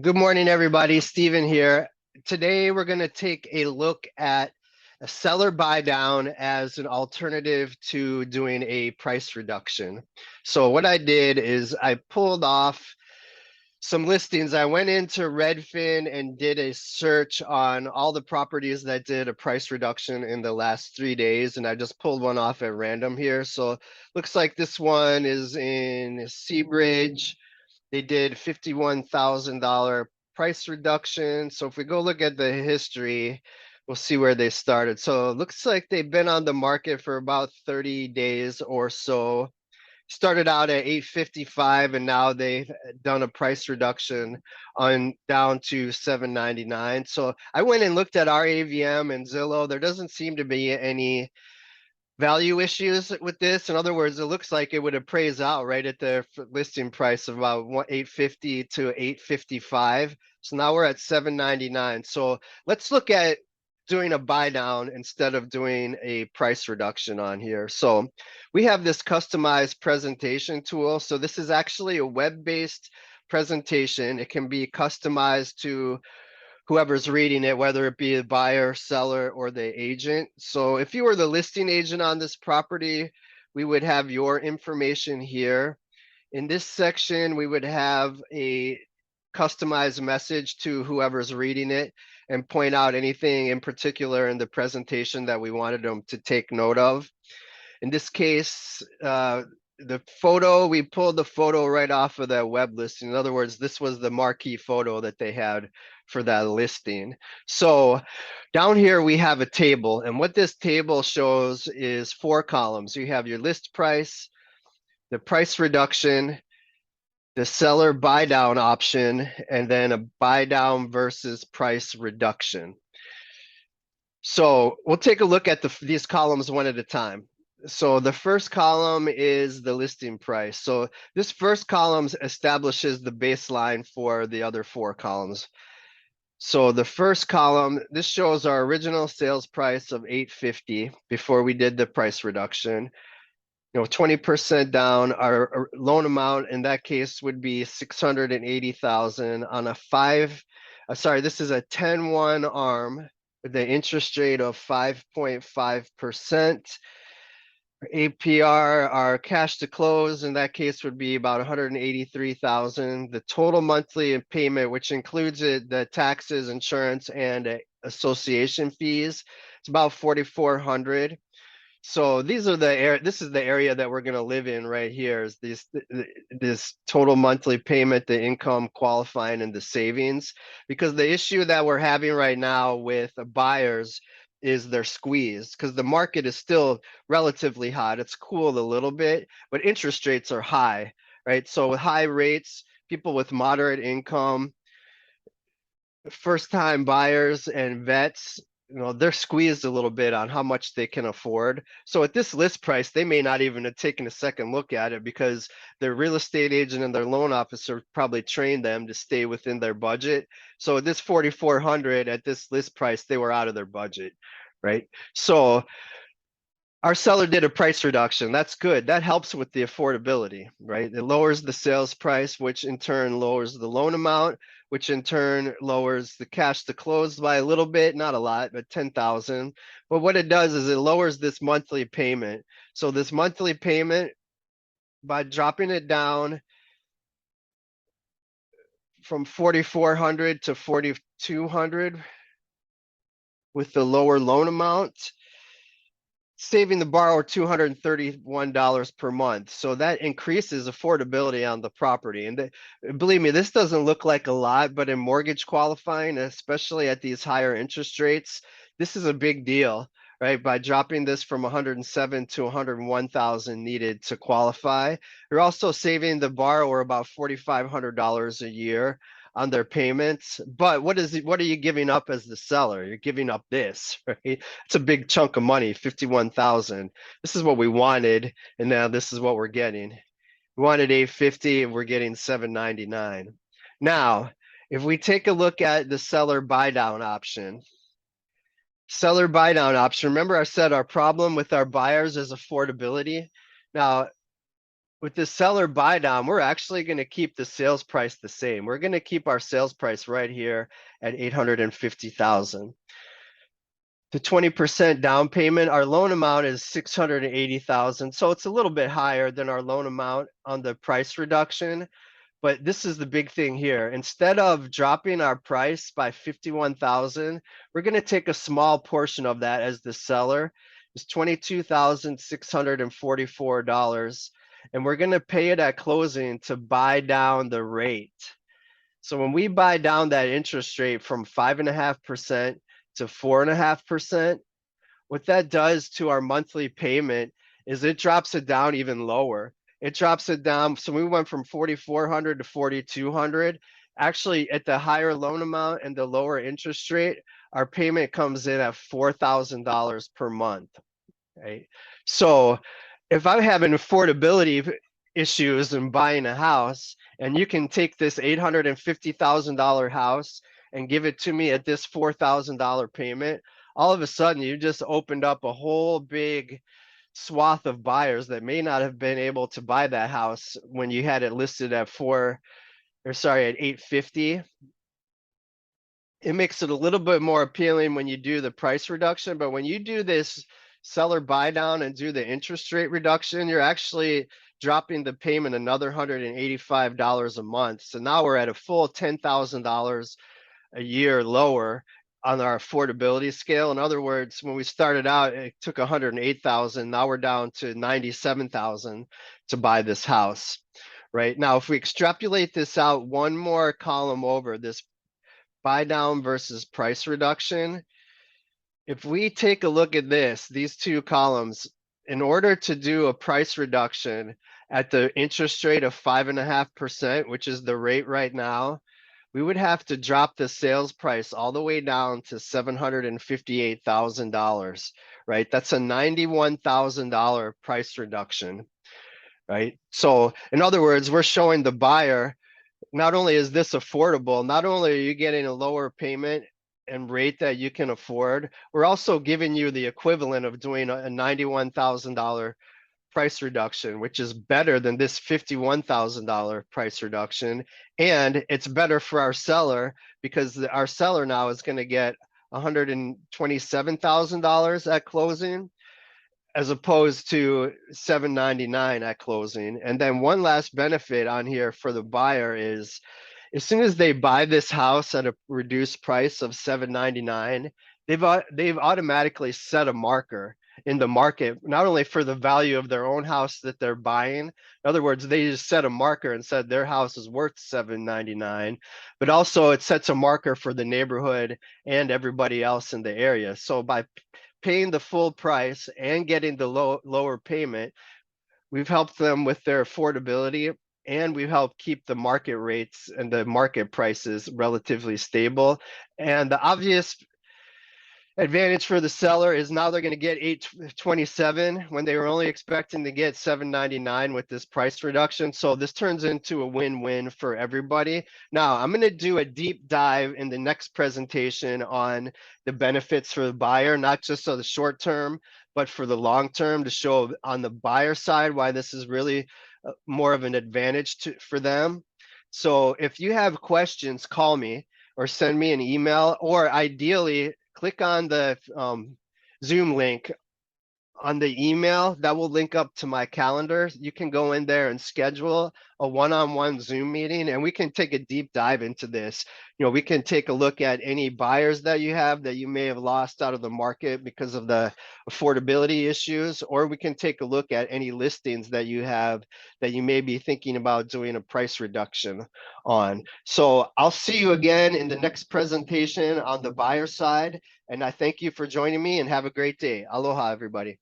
Good morning, everybody. Steven here. Today, we're going to take a look at a seller buy down as an alternative to doing a price reduction. So what I did is I pulled off some listings. I went into Redfin and did a search on all the properties that did a price reduction in the last 3 days, and I just pulled one off at random here. So looks like this one is in Seabridge. They did $51,000 price reduction. So if we go look at the history, we'll see where they started. So it looks like they've been on the market for about 30 days or so. Started out at 855 and now they've done a price reduction on down to 799. So I went and looked at our AVM and Zillow. There doesn't seem to be any value issues with this. In other words, it looks like it would appraise out right at the listing price of about 850 to 855. So now we're at 799. So let's look at doing a buy down instead of doing a price reduction on here. So we have this customized presentation tool. So this is actually a web-based presentation. It can be customized to whoever's reading it, whether it be the buyer, seller, or the agent. So if you were the listing agent on this property, we would have your information here. In this section, we would have a customized message to whoever's reading it and point out anything in particular in the presentation that we wanted them to take note of. In this case, the photo, we pulled the photo right off of that web listing. In other words, this was the marquee photo that they had for that listing. So down here we have a table, and what this table shows is 4 columns. You have your list price, the price reduction, the seller buy down option, and then a buy down versus price reduction. So we'll take a look at these columns one at a time. So the first column is the listing price. So this first column establishes the baseline for the other 4 columns. So the first column, this shows our original sales price of 850 before we did the price reduction. 20% down, our loan amount in that case would be 680,000 on a this is a 10-1 ARM with the interest rate of 5.5%. APR, our cash to close in that case would be about 183,000. The total monthly payment, which includes the taxes, insurance, and association fees, it's about 4,400. So these are this is the area that we're going to live in right here, is this total monthly payment, the income qualifying, and the savings. Because the issue that we're having right now with buyers is they're squeezed because the market is still relatively hot. It's cooled a little bit, but interest rates are high, right? So with high rates, people with moderate income, first time buyers and vets, they're squeezed a little bit on how much they can afford. So at this list price, they may not even have taken a second look at it because their real estate agent and their loan officer probably trained them to stay within their budget. So at this 4,400 at this list price, they were out of their budget, right? So our seller did a price reduction. That's good. That helps with the affordability, right? It lowers the sales price, which in turn lowers the loan amount, which in turn lowers the cash to close by a little bit, not a lot, but 10,000. But what it does is it lowers this monthly payment. So this monthly payment, by dropping it down from 4,400 to 4,200 with the lower loan amount, saving the borrower $231 per month. So that increases affordability on the property. And believe me, this doesn't look like a lot, but in mortgage qualifying, especially at these higher interest rates, this is a big deal, right? By dropping this from 107 to 101,000 needed to qualify, you're also saving the borrower about $4,500 a year on their payments. But what are you giving up as the seller? You're giving up this, right? It's a big chunk of money, 51,000. This is what we wanted, and now this is what we're getting. We wanted 850 and we're getting 799. Now, if we take a look at the seller buy down option, remember I said our problem with our buyers is affordability. Now, with the seller buy down, we're actually going to keep the sales price the same. We're going to keep our sales price right here at 850,000. The 20% down payment, our loan amount is 680,000. So it's a little bit higher than our loan amount on the price reduction. But this is the big thing here. Instead of dropping our price by 51,000, we're going to take a small portion of that as the seller. It's $22,644. And we're going to pay it at closing to buy down the rate. So when we buy down that interest rate from 5.5% to 4.5%, what that does to our monthly payment is it drops it down even lower. It drops it down. So we went from 4,400 to 4,200. Actually, at the higher loan amount and the lower interest rate, our payment comes in at $4,000 per month. Right. So if I'm having affordability issues in buying a house, and you can take this $850,000 house and give it to me at this $4,000 payment, all of a sudden you just opened up a whole big swath of buyers that may not have been able to buy that house when you had it listed at at 850. It makes it a little bit more appealing when you do the price reduction, but when you do this seller buy down and do the interest rate reduction, you're actually dropping the payment another $185 a month. So now we're at a full $10,000 a year lower on our affordability scale. In other words, when we started out, it took 108,000. Now we're down to 97,000 to buy this house. Right now, if we extrapolate this out one more column over, this buy down versus price reduction, if we take a look at these two columns, in order to do a price reduction at the interest rate of 5.5%, which is the rate right now, we would have to drop the sales price all the way down to $758,000, right? That's a $91,000 price reduction, right? So in other words, we're showing the buyer, not only is this affordable, not only are you getting a lower payment and rate that you can afford, we're also giving you the equivalent of doing a $91,000 price reduction, which is better than this $51,000 price reduction. And it's better for our seller because our seller now is going to get $127,000 at closing, as opposed to $799 at closing. And then one last benefit on here for the buyer is, as soon as they buy this house at a reduced price of $799, they've automatically set a marker in the market, not only for the value of their own house that they're buying. In other words, they just set a marker and said their house is worth $799, but also it sets a marker for the neighborhood and everybody else in the area. So by paying the full price and getting the lower payment, we've helped them with their affordability, and we've helped keep the market rates and the market prices relatively stable. And the obvious advantage for the seller is now they're going to get 827 when they were only expecting to get 799 with this price reduction. So this turns into a win-win for everybody. Now I'm going to do a deep dive in the next presentation on the benefits for the buyer, not just for the short term, but for the long term, to show on the buyer side why this is really more of an advantage for them. So if you have questions, call me or send me an email, or ideally click on the Zoom link on the email that will link up to my calendar. You can go in there and schedule a one-on-one Zoom meeting, and we can take a deep dive into this. You know, we can take a look at any buyers that you have that you may have lost out of the market because of the affordability issues, or we can take a look at any listings that you have that you may be thinking about doing a price reduction on. So I'll see you again in the next presentation on the buyer side, and I thank you for joining me, and have a great day. Aloha, everybody.